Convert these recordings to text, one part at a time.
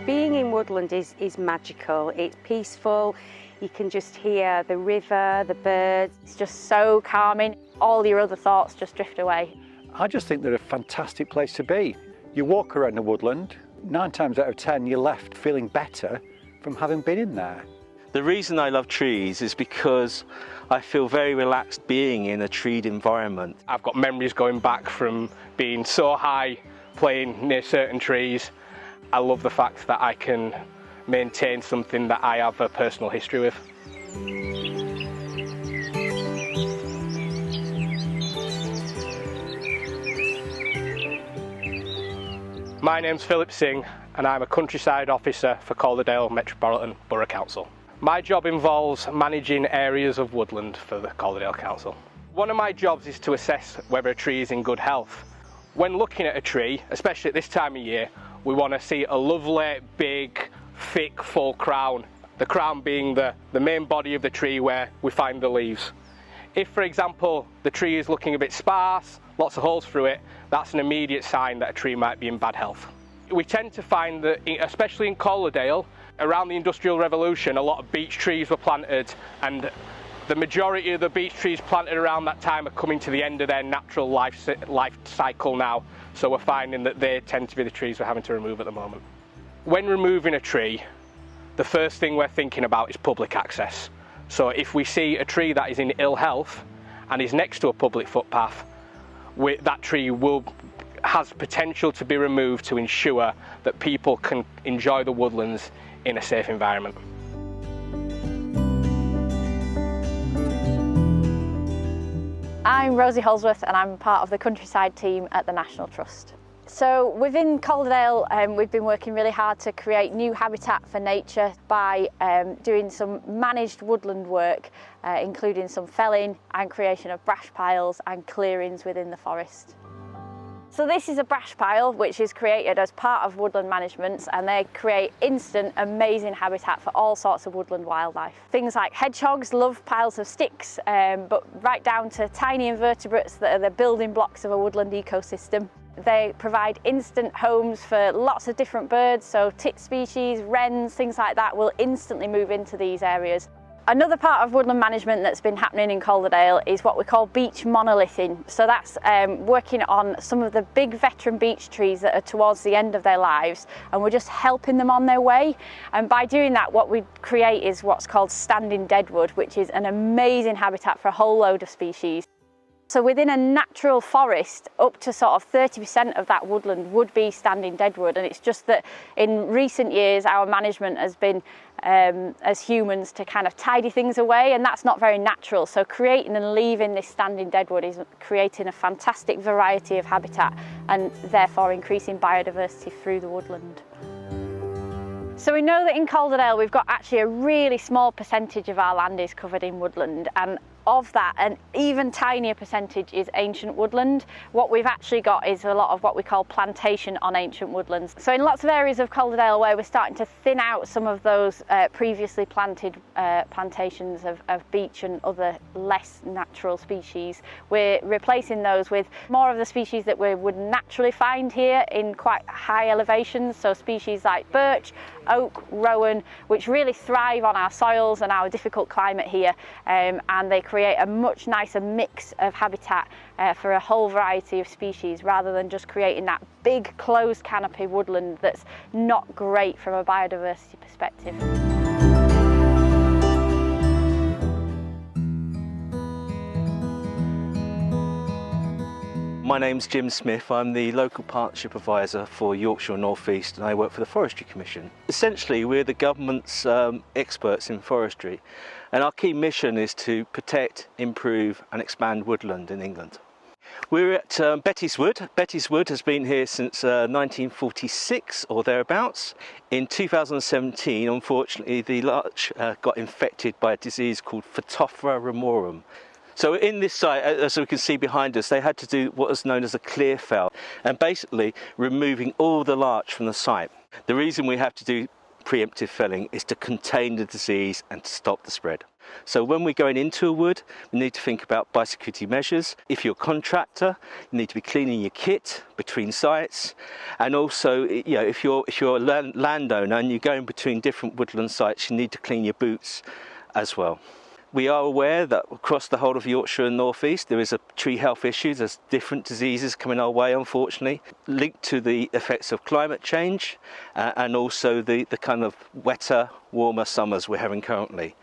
Being in Woodland is magical. It's peaceful. You can just hear the river, the birds. It's just so calming. All your other thoughts just drift away. I just think they're a fantastic place to be. You walk around the woodland, 9 times out of 10 you're left feeling better from having been in there. The reason I love trees is because I feel very relaxed being in a treed environment. I've got memories going back from being so high, playing near certain trees. I love the fact that I can maintain something that I have a personal history with. My name's Philip Singh and I'm a countryside officer for Calderdale Metropolitan Borough Council. My job involves managing areas of woodland for the Calderdale Council. One of my jobs is to assess whether a tree is in good health. When looking at a tree, especially at this time of year, we want to see a lovely, big, thick, full crown. The crown being the main body of the tree where we find the leaves. If, for example, the tree is looking a bit sparse, lots of holes through it, that's an immediate sign that a tree might be in bad health. We tend to find that, especially in Calderdale, around the Industrial Revolution, a lot of beech trees were planted, and the majority of the beech trees planted around that time are coming to the end of their natural life cycle now, so we're finding that they tend to be the trees we're having to remove at the moment. When removing a tree, the first thing we're thinking about is public access. So if we see a tree that is in ill health and is next to a public footpath, that tree has potential to be removed to ensure that people can enjoy the woodlands in a safe environment. I'm Rosie Holsworth and I'm part of the countryside team at the National Trust. So within Calderdale, we've been working really hard to create new habitat for nature by doing some managed woodland work, including some felling and creation of brash piles and clearings within the forest. So this is a brash pile which is created as part of woodland management, and they create instant amazing habitat for all sorts of woodland wildlife. Things like hedgehogs love piles of sticks, but right down to tiny invertebrates that are the building blocks of a woodland ecosystem. They provide instant homes for lots of different birds, so tit species, wrens, things like that will instantly move into these areas. Another part of woodland management that's been happening in Calderdale is what we call beech monolithing. So that's working on some of the big veteran beech trees that are towards the end of their lives, and we're just helping them on their way. And by doing that, what we create is what's called standing deadwood, which is an amazing habitat for a whole load of species. So within a natural forest, up to sort of 30% of that woodland would be standing deadwood, and it's just that in recent years our management has been, as humans, to kind of tidy things away, and that's not very natural. So creating and leaving this standing deadwood is creating a fantastic variety of habitat and therefore increasing biodiversity through the woodland. So we know that in Calderdale we've got actually a really small percentage of our land is covered in woodland, and of that, an even tinier percentage is ancient woodland. What we've actually got is a lot of what we call plantation on ancient woodlands. So in lots of areas of Calderdale where we're starting to thin out some of those previously planted plantations of beech and other less natural species, we're replacing those with more of the species that we would naturally find here in quite high elevations. So species like birch, oak, rowan, which really thrive on our soils and our difficult climate here, and they create a much nicer mix of habitat for a whole variety of species, rather than just creating that big closed canopy woodland that's not great from a biodiversity perspective. My name's Jim Smith. I'm the local partnership advisor for Yorkshire North East, and I work for the Forestry Commission. Essentially, we're the government's experts in forestry, and our key mission is to protect, improve and expand woodland in England. We're at Betty's Wood. Betty's Wood has been here since 1946 or thereabouts. In 2017, unfortunately, the larch got infected by a disease called Phytophthora ramorum. So in this site, as we can see behind us, they had to do what is known as a clear fell, and basically removing all the larch from the site. The reason we have to do preemptive felling is to contain the disease and to stop the spread. So when we're going into a wood, we need to think about biosecurity measures. If you're a contractor, you need to be cleaning your kit between sites. And also, if you're a landowner and you're going between different woodland sites, you need to clean your boots as well. We are aware that across the whole of Yorkshire and North East there is a tree health issue. There's different diseases coming our way, unfortunately, linked to the effects of climate change and also the kind of wetter, warmer summers we're having currently.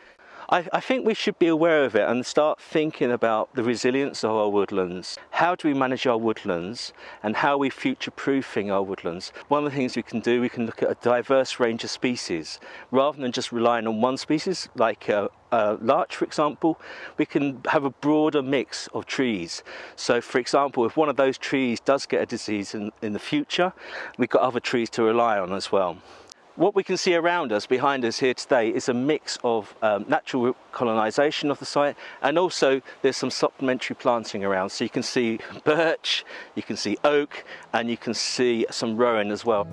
I think we should be aware of it and start thinking about the resilience of our woodlands. How do we manage our woodlands and how are we future-proofing our woodlands? One of the things we can do, we can look at a diverse range of species. Rather than just relying on one species, like larch, for example, we can have a broader mix of trees. So, for example, if one of those trees does get a disease in the future, we've got other trees to rely on as well. What we can see around us, behind us here today, is a mix of natural colonisation of the site, and also there's some supplementary planting around. So you can see birch, you can see oak, and you can see some rowan as well.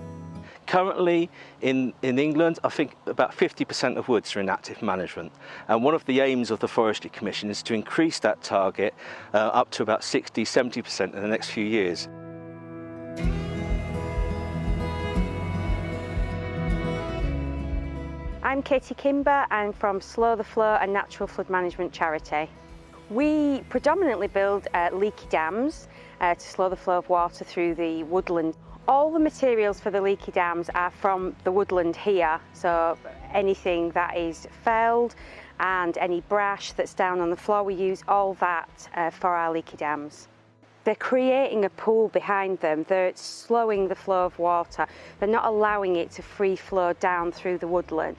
Currently in England, I think about 50% of woods are in active management, and one of the aims of the Forestry Commission is to increase that target up to about 60–70% in the next few years. I'm Katie Kimber. I'm from Slow the Flow, a natural flood management charity. We predominantly build leaky dams to slow the flow of water through the woodland. All the materials for the leaky dams are from the woodland here, so anything that is felled and any brash that's down on the floor, we use all that for our leaky dams. They're creating a pool behind them. They're slowing the flow of water. They're not allowing it to free flow down through the woodland.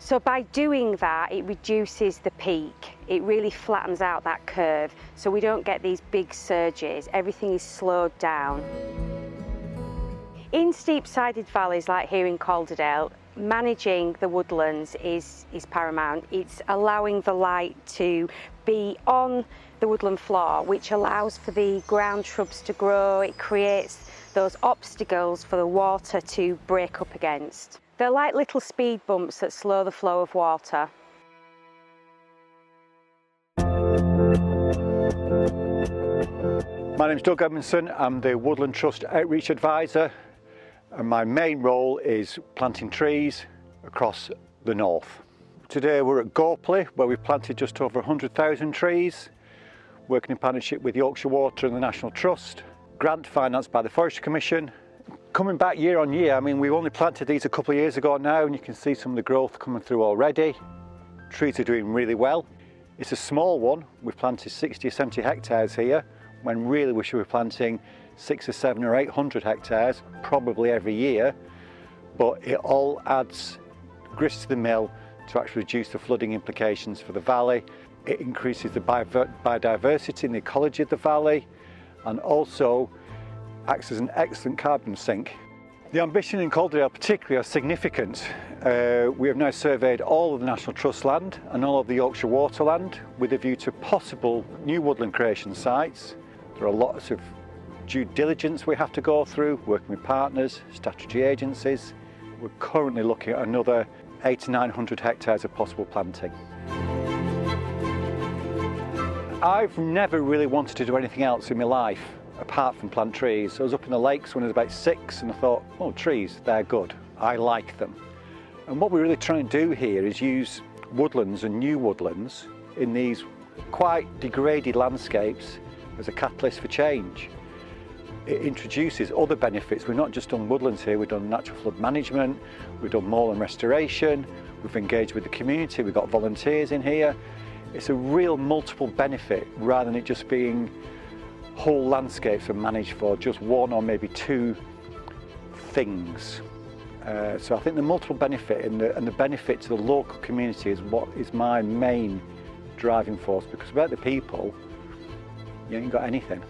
So by doing that, it reduces the peak. It really flattens out that curve, so we don't get these big surges. Everything is slowed down. In steep-sided valleys like here in Calderdale, managing the woodlands is paramount. It's allowing the light to be on the woodland floor, which allows for the ground shrubs to grow. It creates those obstacles for the water to break up against. They're like little speed bumps that slow the flow of water. My name's Doug Edmondson. I'm the Woodland Trust Outreach Advisor, and my main role is planting trees across the north. Today we're at Gorpley, where we've planted just over 100,000 trees, working in partnership with Yorkshire Water and the National Trust, grant financed by the Forestry Commission. Coming back year on year, I mean, we only planted these a couple of years ago now, and you can see some of the growth coming through already. Trees are doing really well. It's a small one. We've planted 60 or 70 hectares here, when really we should be planting 600 or 700 or 800 hectares, probably every year. But it all adds grist to the mill to actually reduce the flooding implications for the valley. It increases the biodiversity and the ecology of the valley, and also acts as an excellent carbon sink. The ambition in Calderdale particularly are significant. We have now surveyed all of the National Trust land and all of the Yorkshire Water land with a view to possible new woodland creation sites. There are lots of due diligence we have to go through, working with partners, statutory agencies. We're currently looking at another 800 to 900 hectares of possible planting. I've never really wanted to do anything else in my life apart from plant trees. I was up in the lakes when I was about 6 and I thought, oh, trees, they're good. I like them. And what we're really trying to do here is use woodlands and new woodlands in these quite degraded landscapes as a catalyst for change. It introduces other benefits. We've not just done woodlands here, we've done natural flood management, we've done moorland restoration, we've engaged with the community, we've got volunteers in here. It's a real multiple benefit rather than it just being whole landscapes are managed for just one or maybe two things. So I think the multiple benefit and the benefit to the local community is what is my main driving force, because without the people, you ain't got anything.